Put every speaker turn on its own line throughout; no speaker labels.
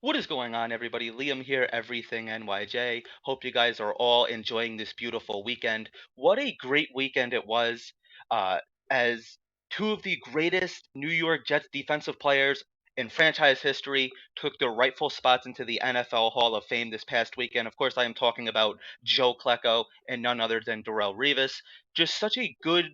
What is going on, everybody? Liam here, Everything NYJ. Hope you guys are all enjoying this beautiful weekend. What a great weekend it was, uh, as two of the greatest New York Jets defensive players in franchise history took their rightful spots into the NFL Hall of Fame this past weekend. Of course, I am talking about Joe Klecko and none other than Darrelle Revis. Just such a good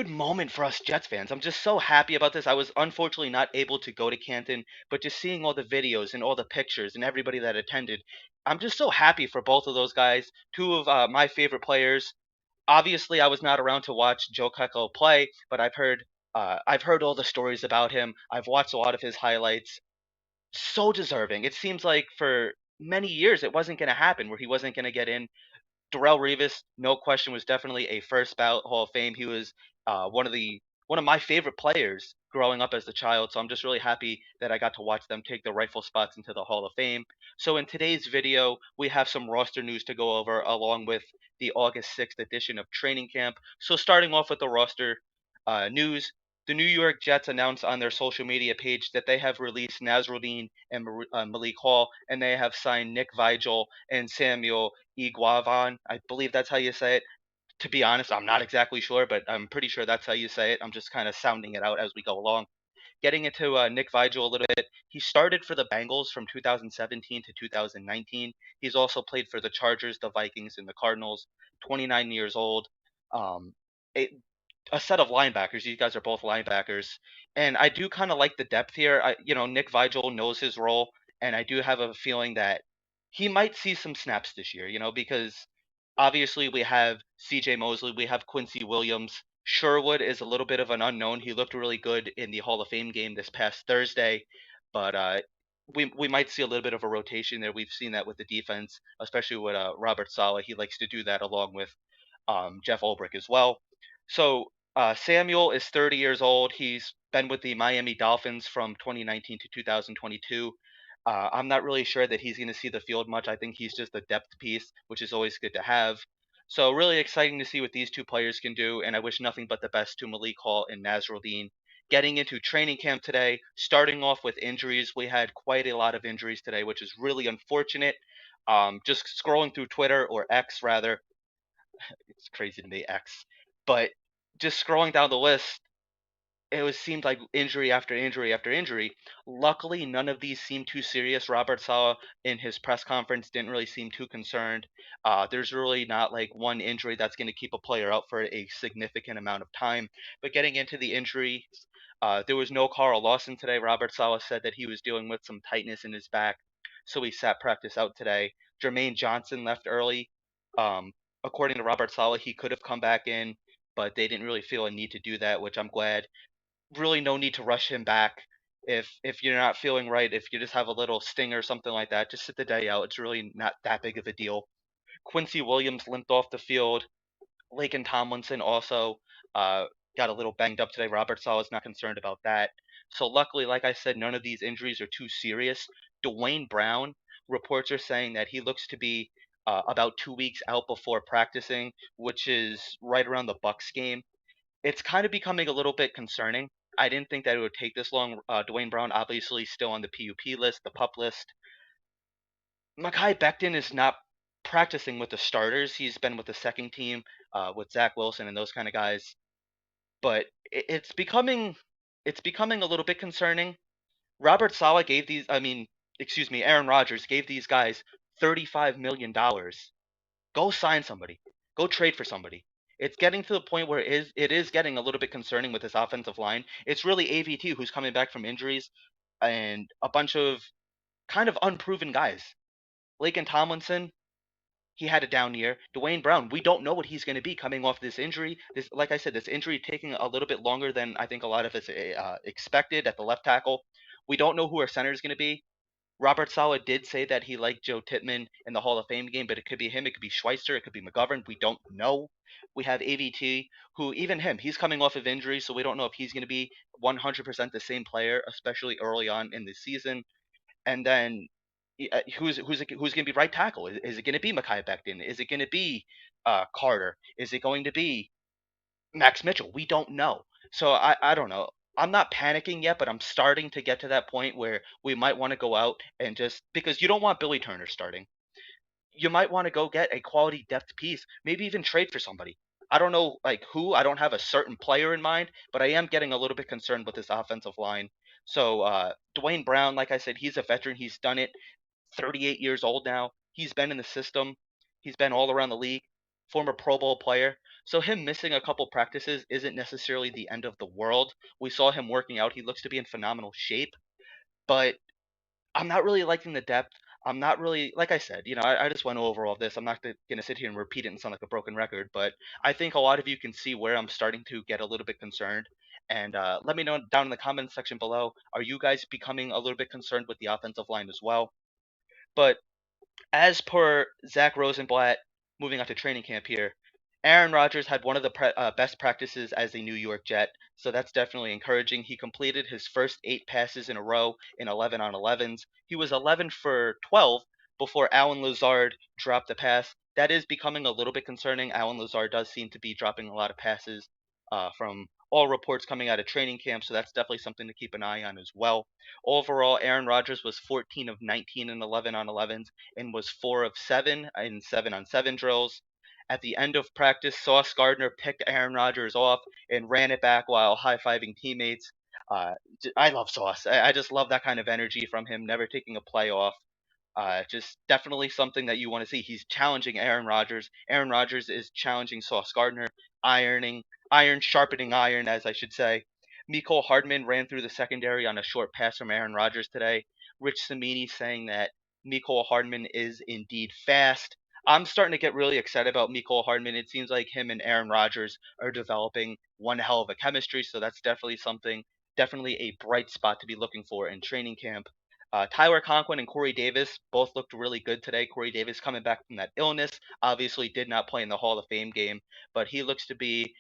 moment for us Jets fans. I'm just so happy about this. I was unfortunately not able to go to Canton, but just seeing all the videos and all the pictures and everybody that attended, I'm just so happy for both of those guys. Two of my favorite players. Obviously, I was not around to watch Joe Keckel play, but I've heard all the stories about him. I've watched a lot of his highlights. So deserving. It seems like for many years it wasn't going to happen, where he wasn't going to get in. Darrelle Revis, no question, was definitely a first ballot Hall of Fame. He was one of my favorite players growing up as a child. So I'm just really happy that I got to watch them take their rightful spots into the Hall of Fame. So in today's video, we have some roster news to go over, along with the August 6th edition of Training Camp. So starting off with the roster news. The New York Jets announced on their social media page that they have released Nasruddin and Malik Hall, and they have signed Nick Vigil and Samuel Iguavan. I believe that's how you say it. To be honest, I'm not exactly sure, but I'm pretty sure that's how you say it. I'm just kind of sounding it out as we go along. Getting into Nick Vigil a little bit, he started for the Bengals from 2017 to 2019. He's also played for the Chargers, the Vikings, and the Cardinals. 29 years old. Um, a, a set of linebackers. These guys are both linebackers, and I do kind of like the depth here. Nick Vigil knows his role, and I do have a feeling that he might see some snaps this year. Because obviously we have C.J. Mosley, we have Quincy Williams. Sherwood is a little bit of an unknown. He looked really good in the Hall of Fame game this past Thursday, but we might see a little bit of a rotation there. We've seen that with the defense, especially with Robert Saleh. He likes to do that along with Jeff Ulbrich as well. So Samuel is 30 years old. He's been with the Miami Dolphins from 2019 to 2022. I'm not really sure that he's going to see the field much. I think he's just a depth piece, which is always good to have. So really exciting to see what these two players can do, and I wish nothing but the best to Malik Hall and Nasruddin. Getting into training camp today, starting off with injuries, we had quite a lot of injuries today, which is really unfortunate. Just scrolling through Twitter, or X rather, it's crazy to me, X. But just scrolling down the list, seemed like injury after injury after injury. Luckily, none of these seemed too serious. Robert Saleh in his press conference didn't really seem too concerned. There's really not like one injury that's going to keep a player out for a significant amount of time. But getting into the injury, there was no Carl Lawson today. Robert Saleh said that he was dealing with some tightness in his back, so he sat practice out today. Jermaine Johnson left early. Um, According to Robert Saleh, he could have come back in, but they didn't really feel a need to do that, which I'm glad. Really no need to rush him back. If you're not feeling right, if you just have a little sting or something like that, just sit the day out. It's really not that big of a deal. Quincy Williams limped off the field. Laken Tomlinson also uh, got a little banged up today. Robert Saleh is not concerned about that. So luckily, like I said, none of these injuries are too serious. Dwayne Brown, reports are saying that he looks to be about 2 weeks out before practicing, which is right around the Bucks game. It's kind of becoming a little bit concerning. I didn't think that it would take this long. Dwayne Brown obviously still on the PUP list, the pup list. Mekhi Becton is not practicing with the starters. He's been with the second team with Zach Wilson and those kind of guys. But it's becoming a little bit concerning. Robert Saleh gave these. I mean, excuse me, Aaron Rodgers gave these guys $35 million. Go sign somebody. Go trade for somebody. It's getting to the point where it is getting a little bit concerning with this offensive line. It's really AVT who's coming back from injuries and a bunch of kind of unproven guys. Laken Tomlinson, he had a down year. Dwayne Brown, we don't know what he's going to be coming off this injury. This, like I said, this injury taking a little bit longer than I think a lot of us expected at the left tackle. We don't know who our center is going to be. Robert Saleh did say that he liked Joe Tippmann in the Hall of Fame game, but it could be him, it could be Schweitzer, it could be McGovern. We don't know. We have AVT, who even him, he's coming off of injury, so we don't know if he's going to be 100% the same player, especially early on in the season. And then who's going to be right tackle? Is it going to be Mekhi Becton? Is it going to be Carter? Is it going to be Max Mitchell? We don't know. So I don't know. I'm not panicking yet, but I'm starting to get to that point where we might want to go out and just because you don't want Billy Turner starting. You might want to go get a quality depth piece, maybe even trade for somebody. I don't know like who, I don't have a certain player in mind, but I am getting a little bit concerned with this offensive line. So Dwayne Brown, like I said, he's a veteran. He's done it. 38 years old now. He's been in the system. He's been all around the league. Former Pro Bowl player. So him missing a couple practices isn't necessarily the end of the world. We saw him working out. He looks to be in phenomenal shape. But I'm not really liking the depth. I'm not really, like I said, I just went over all this. I'm not going to sit here and repeat it and sound like a broken record, but I think a lot of you can see where I'm starting to get a little bit concerned. And let me know down in the comments section below. Are you guys becoming a little bit concerned with the offensive line as well? But as per Zach Rosenblatt, moving on to training camp here, Aaron Rodgers had one of the best practices as a New York Jet, so that's definitely encouraging. He completed his first 8 passes in a row in 11 on 11s. He was 11 for 12 before Alan Lazard dropped the pass. That is becoming a little bit concerning. Alan Lazard does seem to be dropping a lot of passes from all reports coming out of training camp, so that's definitely something to keep an eye on as well. Overall, Aaron Rodgers was 14 of 19 in 11 on 11s and was 4 of 7 in 7 on 7 drills. At the end of practice, Sauce Gardner picked Aaron Rodgers off and ran it back while high fiving teammates. Uh, I love Sauce. I just love that kind of energy from him, never taking a play off. Just definitely something that you want to see. He's challenging Aaron Rodgers. Aaron Rodgers is challenging Sauce Gardner, iron sharpening iron, as I should say. Mecole Hardman ran through the secondary on a short pass from Aaron Rodgers today. Rich Samini saying that Mecole Hardman is indeed fast. I'm starting to get really excited about Mecole Hardman. It seems like him and Aaron Rodgers are developing one hell of a chemistry, so that's definitely something, definitely a bright spot to be looking for in training camp. Tyler Conklin and Corey Davis both looked really good today. Corey Davis coming back from that illness, obviously did not play in the Hall of Fame game, but he looks to be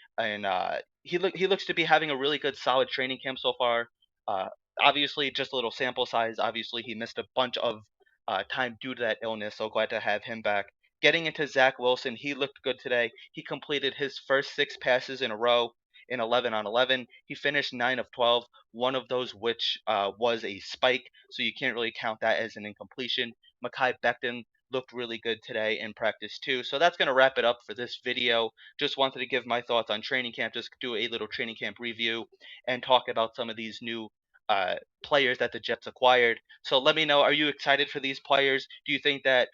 he looks to be having a really good, solid training camp so far. Uh, Obviously, just a little sample size. Obviously, he missed a bunch of time due to that illness. So glad to have him back. Getting into Zach Wilson, he looked good today. He completed his first 6 passes in a row in 11 on 11. He finished 9 of 12, one of those which was a spike, so you can't really count that as an incompletion. Mekhi Becton looked really good today in practice too. So that's going to wrap it up for this video. Just wanted to give my thoughts on training camp, just do a little training camp review and talk about some of these new uh, players that the Jets acquired. So let me know, are you excited for these players? Do you think that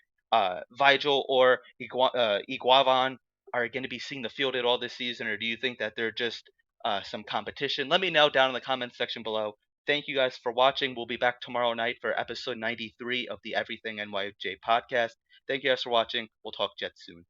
Vigil or Iguavan are going to be seeing the field at all this season, or do you think that they're just some competition? Let me know down in the comments section below. Thank you guys for watching. We'll be back tomorrow night for episode 93 of the Everything NYJ podcast. Thank you guys for watching. We'll talk Jets soon.